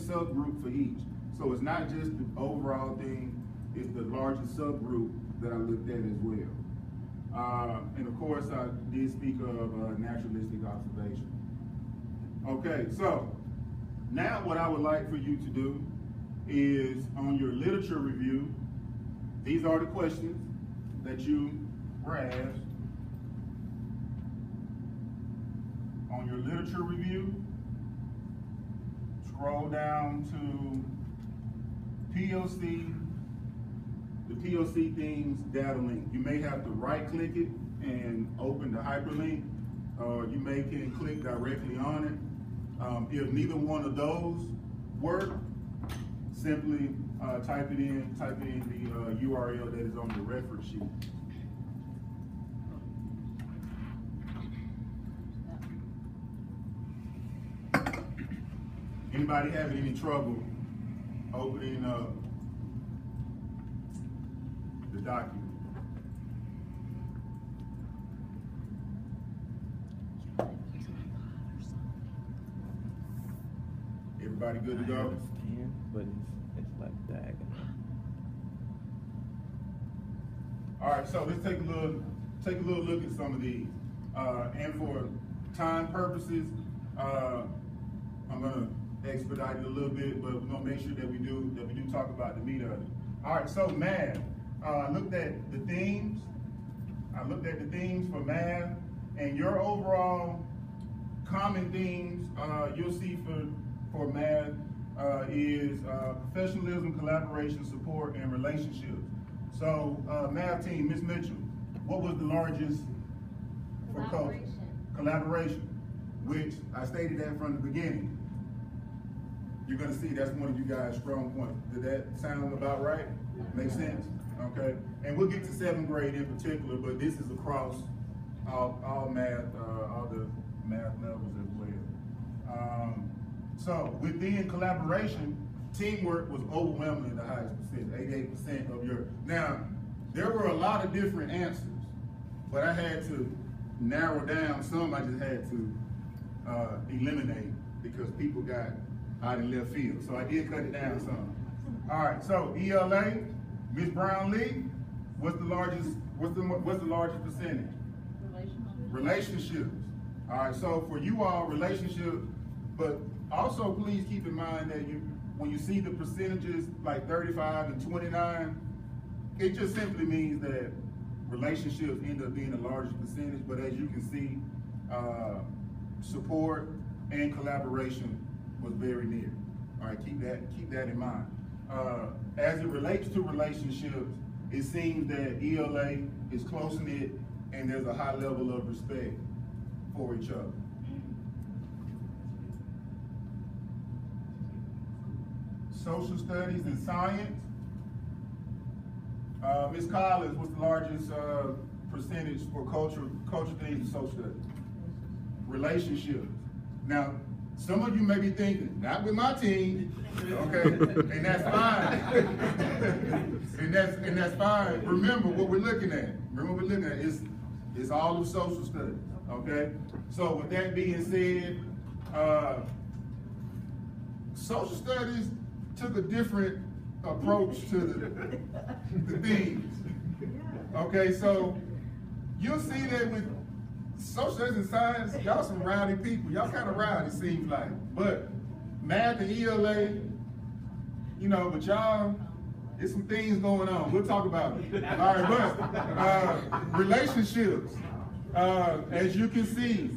subgroup for each. So it's not just the overall thing, it's the largest subgroup that I looked at as well. And of course, I did speak of naturalistic observation. Okay, so now what I would like for you to do is on your literature review, these are the questions that you were asked. On your literature review, scroll down to PLC, the PLC Things data link. You may have to right click it and open the hyperlink, or you may can click directly on it. If neither one of those work, simply type it in the URL that is on the reference sheet. Anybody having any trouble opening up the document? Everybody good to go? But it's like diagonal. All right, so let's take a little look at some of these. And for time purposes, I'm gonna expedite it a little bit, but we're gonna make sure that we do talk about the meat of it. All right, so math. I looked at the themes. I looked at the themes for math, and your overall common themes you'll see for math is professionalism, collaboration, support, and relationships. So math team, Ms. Mitchell, what was the largest for culture? Collaboration, which I stated that from the beginning. You're gonna see that's one of you guys' strong points. Did that sound about right? Make sense? Okay. And we'll get to 7th grade in particular, but this is across all math, all the math levels as well. So within collaboration, teamwork was overwhelmingly the highest percentage, 88% of your. Now, there were a lot of different answers, but I had to narrow down some. I just had to eliminate because people got out in left field. So I did cut it down some. All right, so ELA, Ms. Brown-Lee, what's the largest percentage? Relationships. All right, so for you all, relationships, but also please keep in mind that when you see the percentages like 35 and 29, it just simply means that relationships end up being the largest percentage, but as you can see, support and collaboration was very near. All right, keep that in mind. As it relates to relationships, it seems that ELA is close-knit and there's a high level of respect for each other. Social studies and science. Ms. Collins, what's the largest percentage for culture things and social studies? Relationships. Now, some of you may be thinking, not with my team, okay, and that's fine. and that's fine. Remember what we're looking at. It's all of social studies, okay? So with that being said, social studies took a different approach to the themes. Okay, so you'll see that with social studies and science, y'all some rowdy people. Y'all kind of rowdy, it seems like. But math and ELA, but y'all, there's some things going on. We'll talk about it. All right, but relationships, as you can see,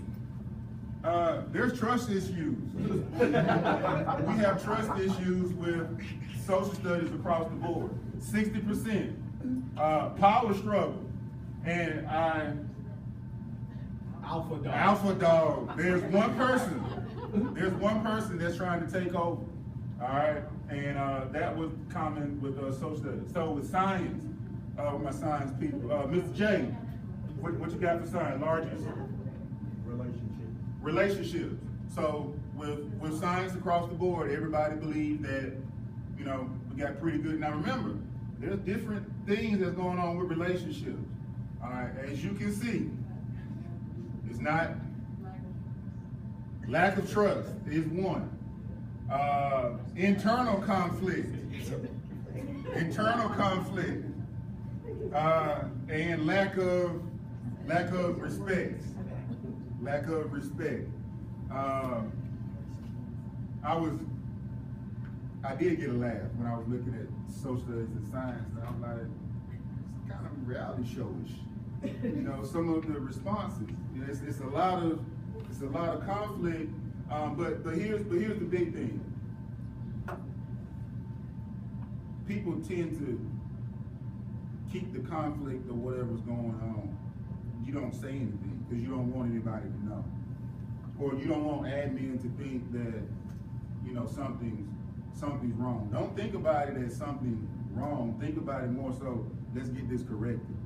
there's trust issues. We have trust issues with social studies across the board. 60%. Power struggle. And Alpha dog. There's one person that's trying to take over. All right, and that was common with social studies. So with science, with my science people, Mr. J, what you got for science? Largest? Relationships. So with science across the board, everybody believed that we got pretty good. Now remember, there's different things that's going on with relationships. All right, as you can see, it's not lack of trust is one. Internal conflict. Internal conflict. And lack of respect. Lack of respect. I did get a laugh when I was looking at social studies and science. And I'm like, it's kind of reality showish. You know, some of the responses. You know, it's a lot of conflict. But here's the big thing. People tend to keep the conflict or whatever's going on. You don't say anything because you don't want anybody to know, or you don't want admin to think that, you know, something's wrong. Don't think about it as something wrong. Think about it more so, let's get this corrected.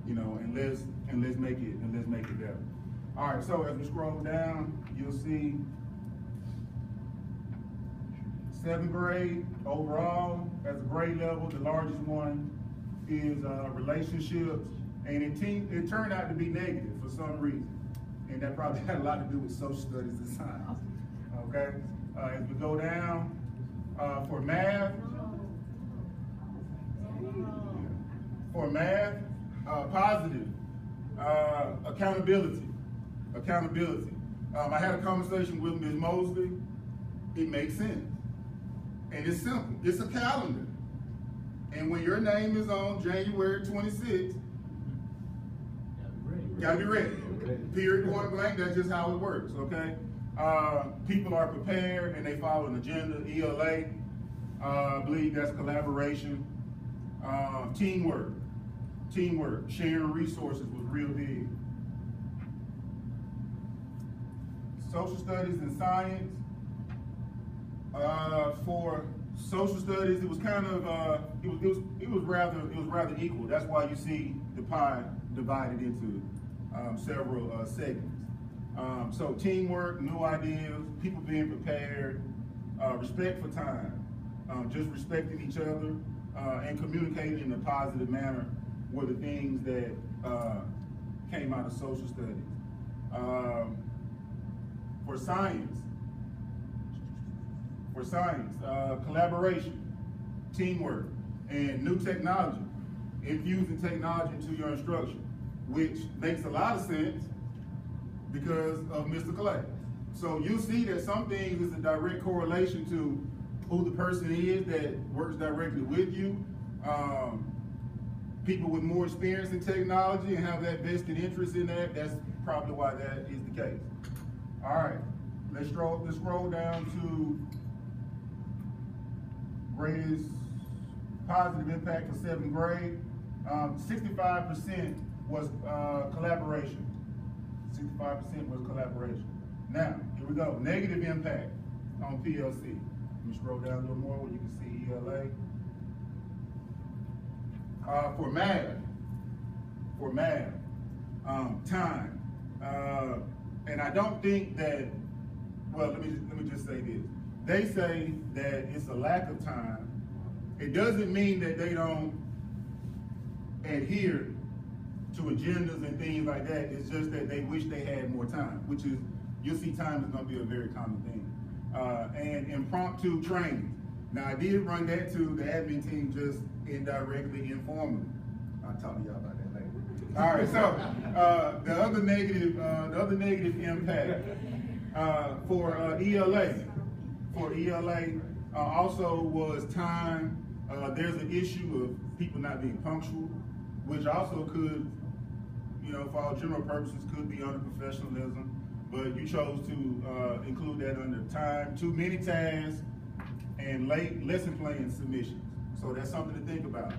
You know, and let's make it better. All right, so as we scroll down, you'll see 7th grade overall as a grade level. The largest one is relationships, and it turned out to be negative for some reason, and that probably had a lot to do with social studies and science. Okay, as we go down for math, positive accountability. I had a conversation with Ms. Mosley. It makes sense. And it's simple. It's a calendar. And when your name is on January 26th, gotta be ready. Period, point blank, that's just how it works, okay? People are prepared and they follow an agenda. ELA, I believe that's collaboration. Teamwork, sharing resources was real big. Social studies and science. For social studies, it was kind of it was rather equal. That's why you see the pie divided into several segments. So teamwork, new ideas, people being prepared, respect for time, just respecting each other, and communicating in a positive manner were the things that came out of social studies. For science, collaboration, teamwork, and new technology, infusing technology into your instruction, which makes a lot of sense because of Mr. Clay. So you see that some things is a direct correlation to who the person is that works directly with you. People with more experience in technology and have that vested interest in that, that's probably why that is the case. All right, let's scroll down to greatest positive impact for 7th grade. 65% was collaboration. 65% was collaboration. Now, here we go. Negative impact on PLC. Let me scroll down a little more where you can see ELA. For math, time. And I don't think that, well, let me just say this. They say that it's a lack of time. It doesn't mean that they don't adhere to agendas and things like that. It's just that they wish they had more time, which is, you'll see time is gonna be a very common thing. And impromptu training. Now I did run that to the admin team just indirectly, informally. I'll talk to y'all about that later. All right, so the other negative impact for ELA. For ELA also was time. There's an issue of people not being punctual, which also could, you know, for all general purposes, could be under professionalism, but you chose to include that under time, too many tasks, and late lesson plan submissions. So that's something to think about.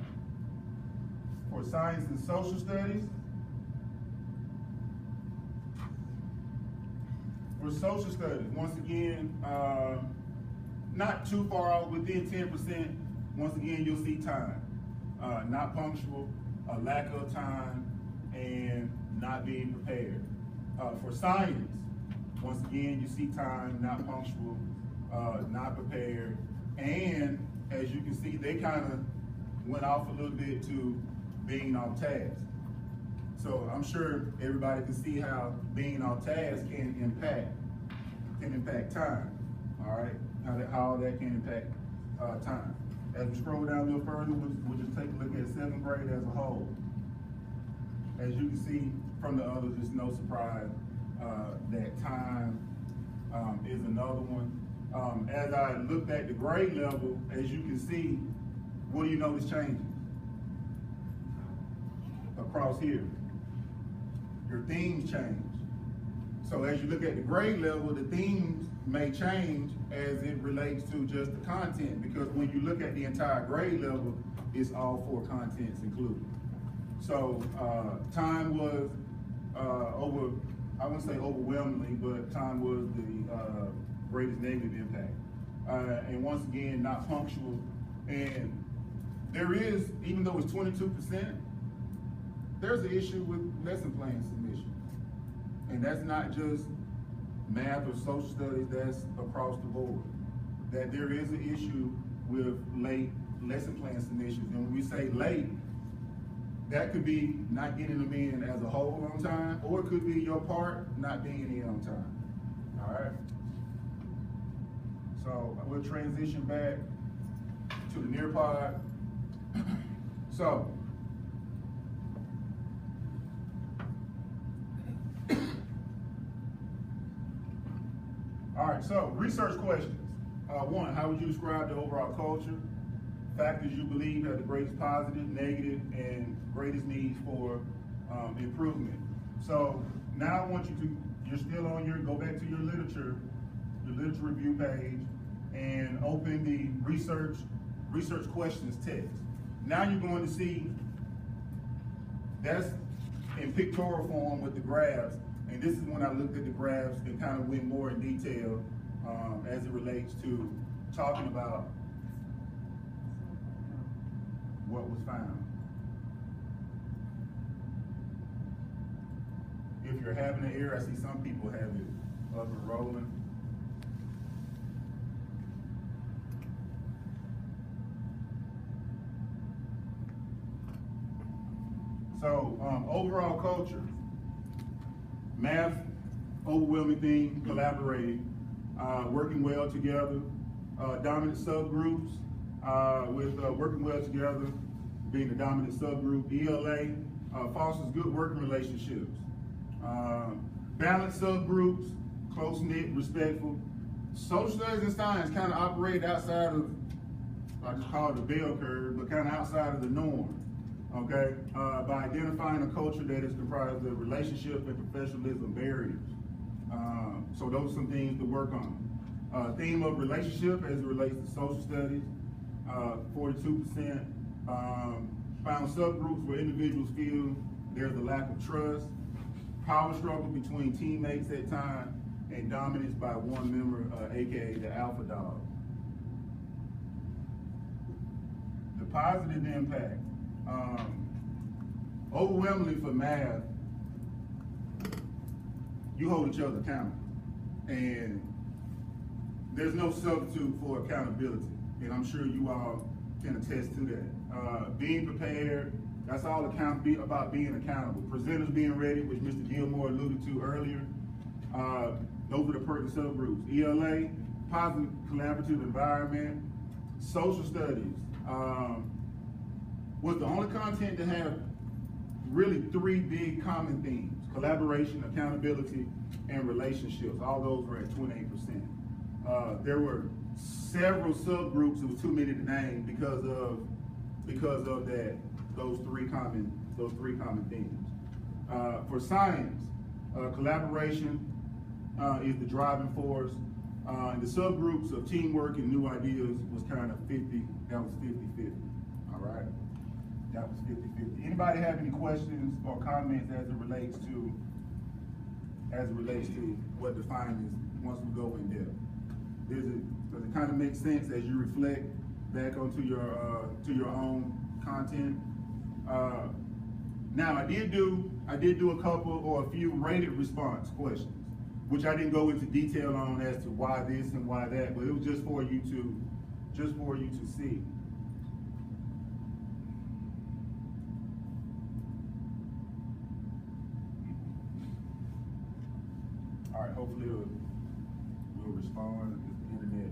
For science and social studies, for social studies, once again, not too far out, within 10%, once again, you'll see time. Not punctual, a lack of time, and not being prepared. For science, once again, you see time, not punctual, not prepared, and as you can see, they kind of went off a little bit to being off task. So I'm sure everybody can see how being off task can impact time, all right? how that can impact time. As we scroll down a little further, we'll just take a look at 7th grade as a whole. As you can see from the others, it's no surprise that time is another one. As I looked at the grade level, as you can see, what do you notice changing? Across here, your themes change. So as you look at the grade level, the themes may change as it relates to just the content, because when you look at the entire grade level, it's all 4 contents included. So time was I wouldn't say overwhelmingly, but time was the greatest negative impact. And once again, not punctual. And there is, even though it's 22%, there's an issue with lesson plan submission. And that's not just math or social studies, that's across the board. That there is an issue with late lesson plan submissions. And when we say late, that could be not getting them in as a whole on time, or it could be your part not being in on time. All right. So we'll transition back to the Nearpod. So, all right, so research questions. 1, how would you describe the overall culture? Factors you believe have the greatest positive, negative, and greatest needs for improvement. So now I want you to, you're still on your, go back to your literature review page and open the research questions text. Now you're going to see that's in pictorial form with the graphs. And this is when I looked at the graphs and kind of went more in detail as it relates to talking about what was found. If you're having an error, I see some people have it up and rolling. So overall culture, math, overwhelming theme, collaborating, working well together, dominant subgroups, with working well together being the dominant subgroup. ELA fosters good working relationships. Balanced subgroups, close-knit, respectful. Social studies and science kind of operate outside of, I just call it the bell curve, but kind of outside of the norm. Okay, by identifying a culture that is comprised of relationship and professionalism barriers. So those are some things to work on. Theme of relationship as it relates to social studies, 42%. Found subgroups where individuals feel there's a lack of trust, power struggle between teammates at times, and dominance by one member, aka the alpha dog. The positive impact. Overwhelmingly for math, you hold each other accountable. And there's no substitute for accountability. And I'm sure you all can attest to that. Being prepared, that's all about being accountable. Presenters being ready, which Mr. Gilmore alluded to earlier. Those are the pertinent subgroups. ELA, positive collaborative environment. Social studies was the only content to have really 3 big common themes: collaboration, accountability, and relationships. All those were at 28%. There were several subgroups, it was too many to name because of that, those three common themes. For science, collaboration is the driving force. And the subgroups of teamwork and new ideas was kind of 50, that was 50-50, all right? That was 50-50. Anybody have any questions or comments as it relates to what the findings once we go in depth? Does it kind of make sense as you reflect back onto your own content? Now I did do a couple or a few rated response questions, which I didn't go into detail on as to why this and why that, but it was just for you to see. All right, hopefully we'll respond. The internet